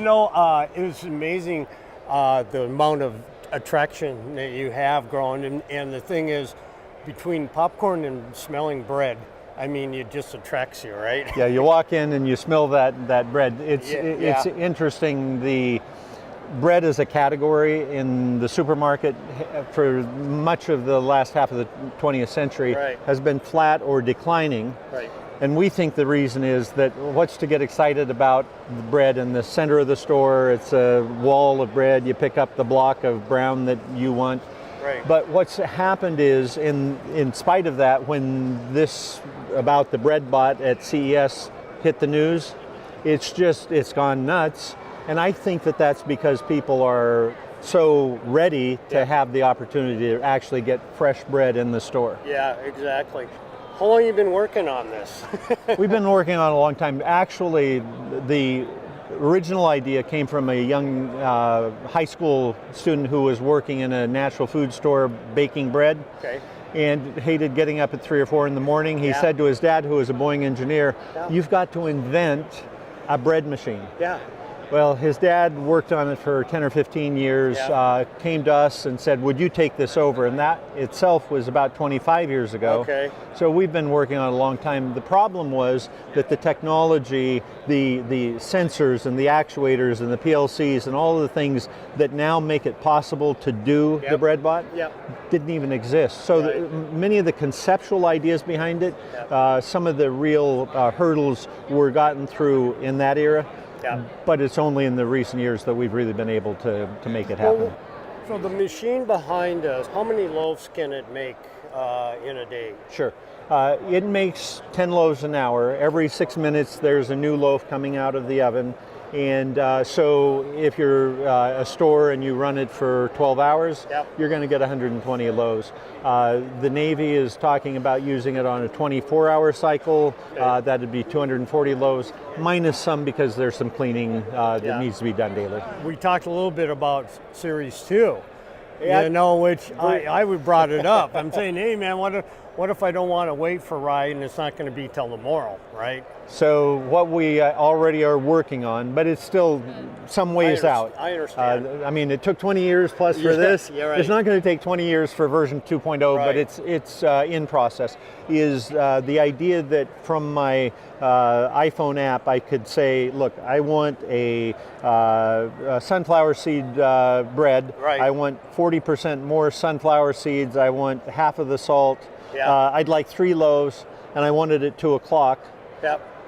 It was amazing the amount of attraction that you have growing, and the thing is, between popcorn and smelling bread, I mean, it just attracts you, right? Yeah, you walk in and you smell that bread. It's interesting. The bread as a category in the supermarket for much of the last half of the 20th century has been flat or declining. Right. And we think the reason is that what's to get excited about the bread in the center of the store? It's a wall of bread. You pick up the block of brown that you want. Right. But what's happened is, in spite of that, when this about the BreadBot at CES hit the news, it's gone nuts. And I think that that's because people are so ready to have the opportunity to actually get fresh bread in the store. Yeah, exactly. How long have you been working on this? We've been working on it a long time. Actually, the original idea came from a young high school student who was working in a natural food store baking bread. Okay. And hated getting up at 3 or 4 in the morning. He said to his dad, who was a Boeing engineer, "You've got to invent a bread machine." Yeah. Well, his dad worked on it for 10 or 15 years, came to us and said, "Would you take this over?" And that itself was about 25 years ago. Okay. So we've been working on it a long time. The problem was that the technology, the sensors and the actuators and the PLCs and all of the things that now make it possible to do the BreadBot didn't even exist. So many of the conceptual ideas behind it, some of the real hurdles were gotten through in that era. Yeah. But it's only in the recent years that we've really been able to make it happen. Well, so the machine behind us, how many loaves can it make in a day? Sure. It makes 10 loaves an hour. Every 6 minutes there's a new loaf coming out of the oven. And so if you're a store and you run it for 12 hours, you're going to get 120 loaves. The Navy is talking about using it on a 24-hour cycle. That'd be 240 loaves, minus some because there's some cleaning that needs to be done daily. We talked a little bit about Series 2, which I brought it up. I'm saying, hey man, what if I don't want to wait for Rye and it's not going to be till tomorrow, right? So what we already are working on, but it's still some ways out. I understand. I mean, it took 20 years plus for this. It's not going to take 20 years for version 2.0, but it's in process. Is the idea that from my iPhone app, I could say, look, I want a sunflower seed bread. I want 40% more sunflower seeds. I want half of the salt. I'd like 3 loaves, and I wanted it 2 o'clock.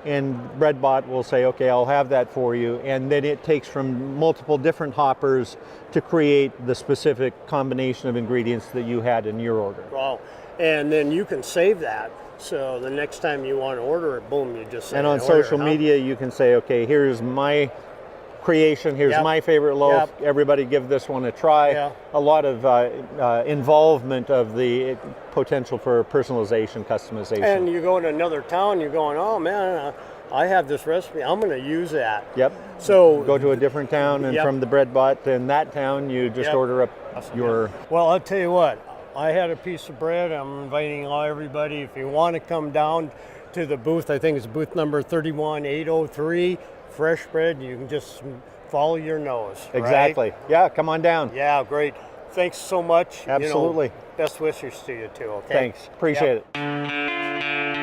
And BreadBot will say, okay, I'll have that for you. And then it takes from multiple different hoppers to create the specific combination of ingredients that you had in your order. Wow. And then you can save that. So the next time you want to order it, boom, you just say, and on social media, you can say, okay, here's my creation, here's my favorite loaf, everybody give this one a try. A lot of involvement of the potential for personalization, customization. And you go to another town, you're going, oh man, I have this recipe, I'm going to use that. So go to a different town, and from the BreadBot in that town, you just order up your... Well, I'll tell you what, I had a piece of bread. I'm inviting everybody, if you want to come down to the booth, I think it's booth number 31803, fresh bread, you can just follow your nose. Exactly. Yeah, come on down. Yeah, great. Thanks so much. Absolutely. Best wishes to you too, okay? Thanks. Appreciate it.